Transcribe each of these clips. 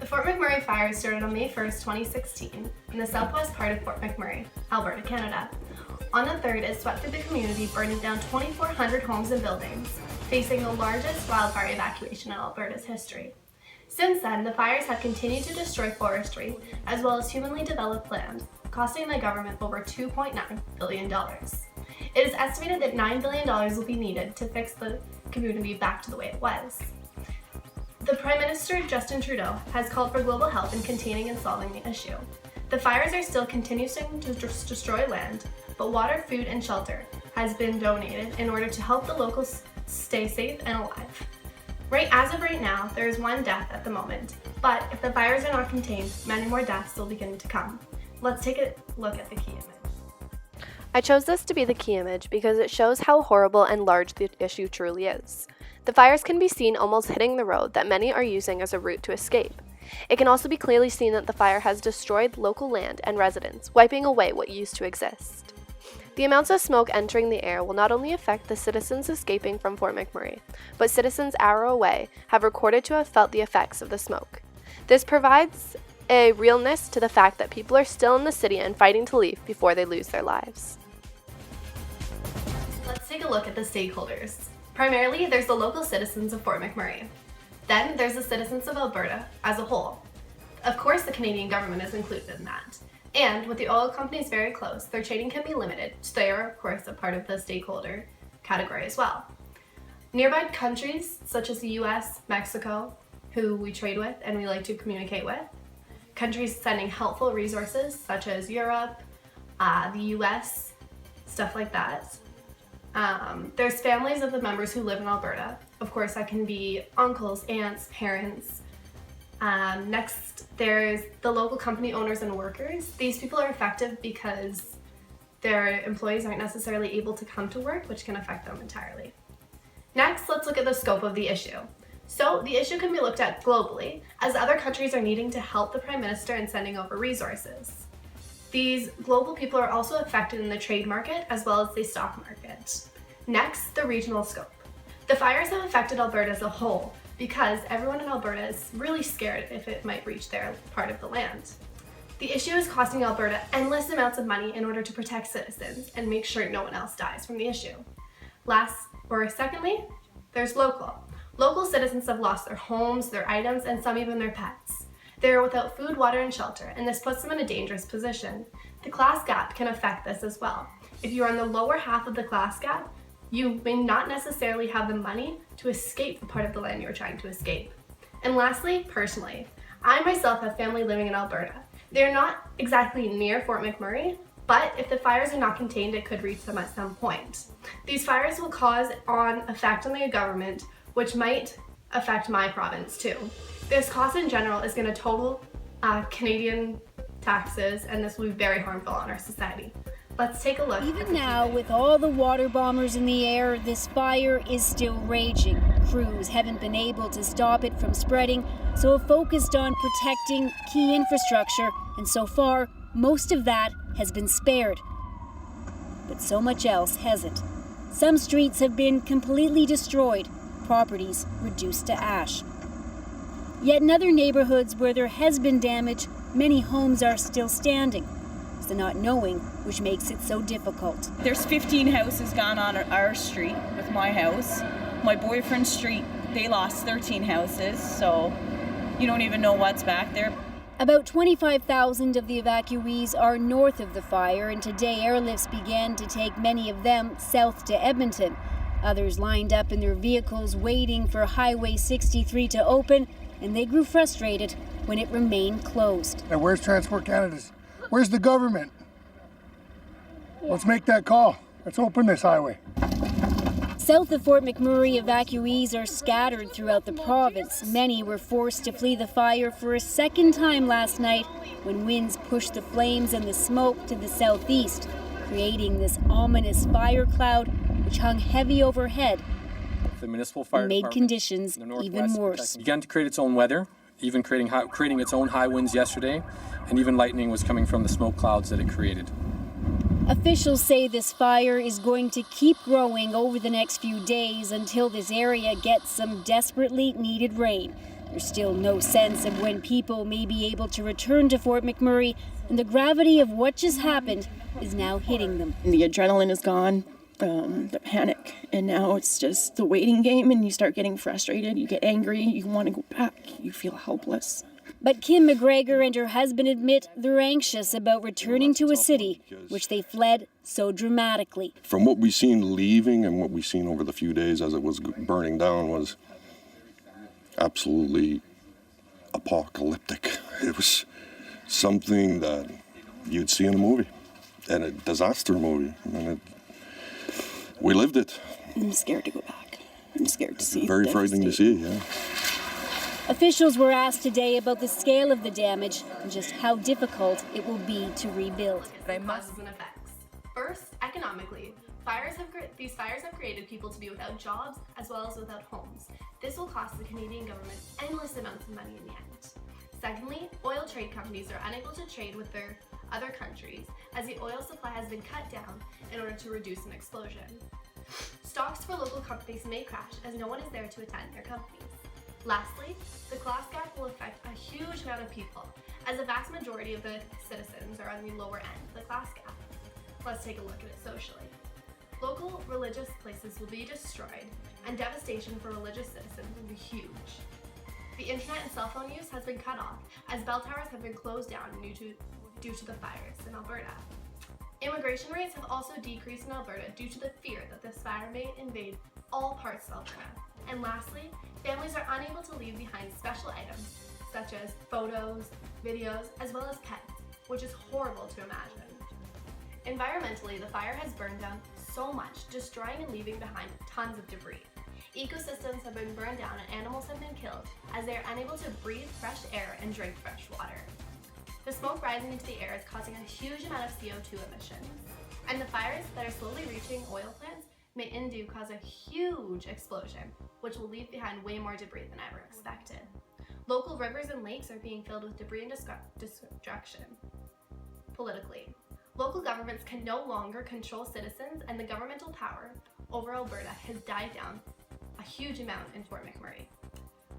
Fort McMurray fire started on May 1st, 2016 in the southwest part of Fort McMurray, Alberta, Canada. On the 3rd, it swept through the community, burning down 2,400 homes and buildings, facing the largest wildfire evacuation in Alberta's history. Since then, the fires have continued to destroy forestry as well as humanly developed land, costing the government over $2.9 billion. It is estimated that $9 billion will be needed to fix the community back to the way it was. The Prime Minister, Justin Trudeau, has called for global help in containing and solving the issue. The fires are still continuing to destroy land, but water, food, and shelter has been donated in order to help the locals stay safe and alive. As of right now, there is one death at the moment, but if the fires are not contained, many more deaths will begin to come. Let's take a look at the key image. I chose this to be the key image because it shows how horrible and large the issue truly is. The fires can be seen almost hitting the road that many are using as a route to escape. It can also be clearly seen that the fire has destroyed local land and residents, wiping away what used to exist. The amounts of smoke entering the air will not only affect the citizens escaping from Fort McMurray, but citizens hours away have recorded to have felt the effects of the smoke. This provides a realness to the fact that people are still in the city and fighting to leave before they lose their lives. Let's take a look at the stakeholders. Primarily, there's the local citizens of Fort McMurray. Then there's the citizens of Alberta as a whole. Of course, the Canadian government is included in that. And with the oil companies very close, their trading can be limited, so they are, of course, a part of the stakeholder category as well. Nearby countries, such as the US, Mexico, who we trade with and we like to communicate with. Countries sending helpful resources, such as Europe, the US, stuff like that. There's families of the members who live in Alberta. Of course, that can be uncles, aunts, parents. Next, there's the local company owners and workers. These people are affected because their employees aren't necessarily able to come to work, which can affect them entirely. Next, let's look at the scope of the issue. So the issue can be looked at globally, as other countries are needing to help the Prime Minister in sending over resources. These global people are also affected in the trade market as well as the stock market. Next, the regional scope. The fires have affected Alberta as a whole because everyone in Alberta is really scared if it might reach their part of the land. The issue is costing Alberta endless amounts of money in order to protect citizens and make sure no one else dies from the issue. Secondly, there's local. Local citizens have lost their homes, their items, and some even their pets. They are without food, water, and shelter, and this puts them in a dangerous position. The class gap can affect this as well. If you are in the lower half of the class gap, you may not necessarily have the money to escape the part of the land you're trying to escape. And lastly, personally, I myself have family living in Alberta. They're not exactly near Fort McMurray, but if the fires are not contained, it could reach them at some point. These fires will cause an effect on the government, which might affect my province too. This cost in general is going to total Canadian taxes, and this will be very harmful on our society. Let's take a look. Even now, with all the water bombers in the air, this fire is still raging. Crews haven't been able to stop it from spreading, so have focused on protecting key infrastructure, and so far, most of that has been spared. But so much else hasn't. Some streets have been completely destroyed, properties reduced to ash. Yet in other neighborhoods where there has been damage, many homes are still standing. It's the not knowing which makes it so difficult. There's 15 houses gone on our street with my house. My boyfriend's street, they lost 13 houses, so you don't even know what's back there. About 25,000 of the evacuees are north of the fire, and today airlifts began to take many of them south to Edmonton. Others lined up in their vehicles waiting for Highway 63 to open, and they grew frustrated when it remained closed. Now, where's Transport Canada's? Where's the government? Let's make that call. Let's open this highway. South of Fort McMurray, evacuees are scattered throughout the province. Many were forced to flee the fire for a second time last night when winds pushed the flames and the smoke to the southeast, creating this ominous fire cloud which hung heavy overhead. The municipal fire and made department conditions in the northwest even worse. began to create its own weather, even creating its own high winds yesterday, and even lightning was coming from the smoke clouds that it created. Officials say this fire is going to keep growing over the next few days until this area gets some desperately needed rain. There's still no sense of when people may be able to return to Fort McMurray, and the gravity of what just happened is now hitting them. The adrenaline is gone, the panic, and now it's just the waiting game, and you start getting frustrated, you get angry, you want to go back, you feel helpless. But Kim McGregor and her husband admit they're anxious about returning to a city which they fled so dramatically. From what we've seen leaving and what we've seen over the few days as it was burning down was absolutely apocalyptic. It was something that you'd see in a movie, and a disaster movie. And we lived it. I'm scared to go back. I'm scared to see. Very frightening to see, yeah. Officials were asked today about the scale of the damage and just how difficult it will be to rebuild. Causes and effects. First, economically, these fires have created people to be without jobs as well as without homes. This will cost the Canadian government endless amounts of money in the end. Secondly, oil trade companies are unable to trade with their other countries as the oil supply has been cut down in order to reduce an explosion. Stocks for local companies may crash as no one is there to attend their companies. Lastly, the class gap will affect a huge amount of people, as the vast majority of the citizens are on the lower end of the class gap. Let's take a look at it socially. Local religious places will be destroyed, and devastation for religious citizens will be huge. The internet and cell phone use has been cut off, as bell towers have been closed down due to the fires in Alberta. Immigration rates have also decreased in Alberta due to the fear that this fire may invade all parts of Alberta. And lastly, families are unable to leave behind special items such as photos, videos, as well as pets, which is horrible to imagine. Environmentally, the fire has burned down so much, destroying and leaving behind tons of debris. Ecosystems have been burned down and animals have been killed as they are unable to breathe fresh air and drink fresh water. The smoke rising into the air is causing a huge amount of CO2 emissions, and the fires that are slowly reaching oil plants may indeed cause a huge explosion, which will leave behind way more debris than ever expected. Local rivers and lakes are being filled with debris and destruction. Politically, local governments can no longer control citizens, and the governmental power over Alberta has died down a huge amount in Fort McMurray.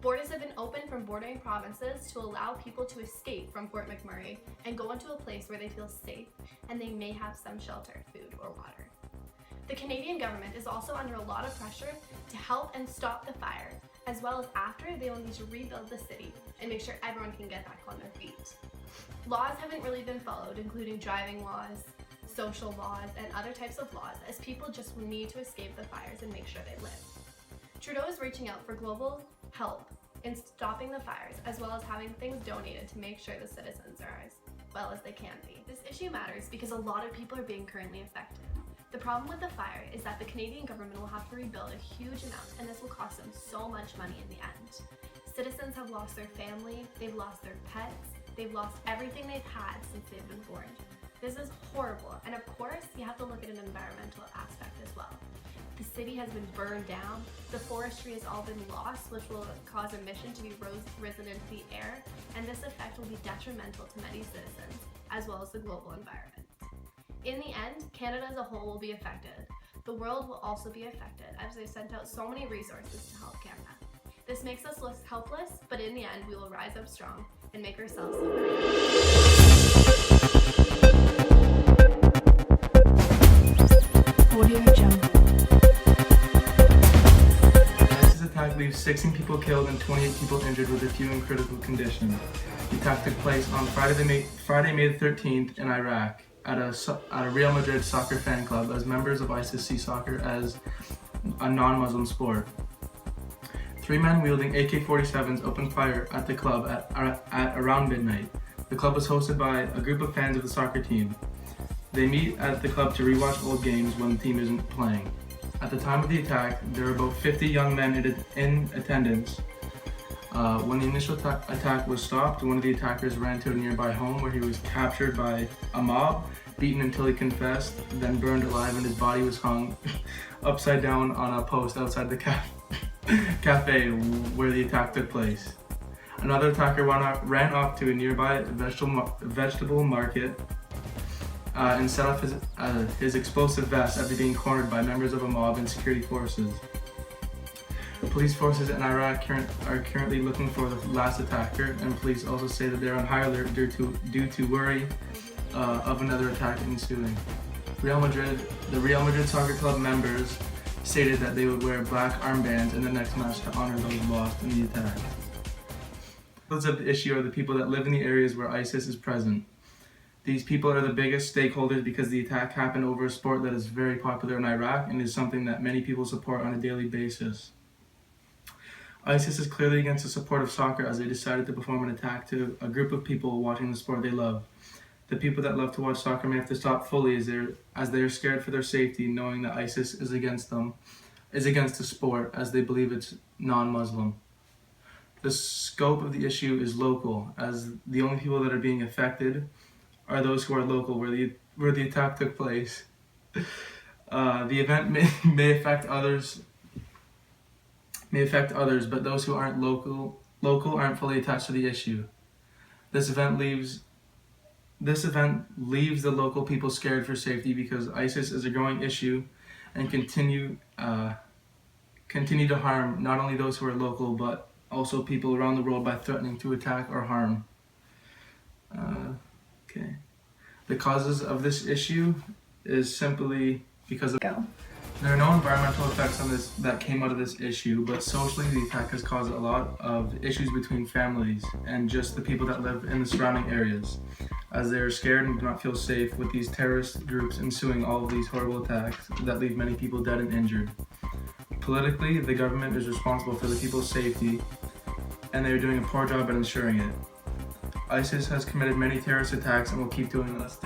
Borders have been opened from bordering provinces to allow people to escape from Fort McMurray and go into a place where they feel safe and they may have some shelter, food, or water. The Canadian government is also under a lot of pressure to help and stop the fire, as well as after they will need to rebuild the city and make sure everyone can get back on their feet. Laws haven't really been followed, including driving laws, social laws, and other types of laws, as people just need to escape the fires and make sure they live. Trudeau is reaching out for global help in stopping the fires, as well as having things donated to make sure the citizens are as well as they can be. This issue matters because a lot of people are being currently affected. The problem with the fire is that the Canadian government will have to rebuild a huge amount, and this will cost them so much money in the end. Citizens have lost their family, they've lost their pets, they've lost everything they've had since they've been born. This is horrible, and of course, you have to look at an environmental aspect as well. The city has been burned down, the forestry has all been lost, which will cause emission to be risen into the air, and this effect will be detrimental to many citizens, as well as the global environment. In the end, Canada as a whole will be affected. The world will also be affected, as they've sent out so many resources to help Canada. This makes us look helpless, but in the end, we will rise up strong and make ourselves look great. Audio Jungle. ISIS attack leaves 16 people killed and 28 people injured, with a few in critical condition. The attack took place on Friday, May the 13th in Iraq at a Real Madrid soccer fan club, as members of ISIS see soccer as a non-Muslim sport. 3 men wielding AK-47s opened fire at the club at around midnight. The club was hosted by a group of fans of the soccer team. They meet at the club to rewatch old games when the team isn't playing. At the time of the attack, there were about 50 young men in attendance. When the initial attack was stopped, one of the attackers ran to a nearby home where he was captured by a mob, beaten until he confessed, then burned alive, and his body was hung upside down on a post outside the cafe where the attack took place. Another attacker ran off to a nearby vegetable market and set off his explosive vest after being cornered by members of a mob and security forces. Police forces in Iraq are currently looking for the last attacker, and police also say that they're on high alert due to worry of another attack ensuing. The Real Madrid Soccer Club members stated that they would wear black armbands in the next match to honor those lost in the attack. Those of the issue are the people that live in the areas where ISIS is present. These people are the biggest stakeholders because the attack happened over a sport that is very popular in Iraq and is something that many people support on a daily basis. ISIS is clearly against the support of soccer as they decided to perform an attack to a group of people watching the sport they love. The people that love to watch soccer may have to stop fully as they are scared for their safety, knowing that ISIS is against the sport as they believe it's non-Muslim. The scope of the issue is local, as the only people that are being affected are those who are local where the attack took place. The event may affect others, but those who aren't local aren't fully attached to the issue. This event leaves the local people scared for safety because ISIS is a growing issue and continue to harm not only those who are local but also people around the world by threatening to attack or harm. Okay. The causes of this issue is simply because of there are no environmental effects on this that came out of this issue, but socially the attack has caused a lot of issues between families and just the people that live in the surrounding areas, as they are scared and do not feel safe with these terrorist groups ensuing all of these horrible attacks that leave many people dead and injured. Politically, the government is responsible for the people's safety, and they are doing a poor job at ensuring it. ISIS has committed many terrorist attacks and will keep doing this.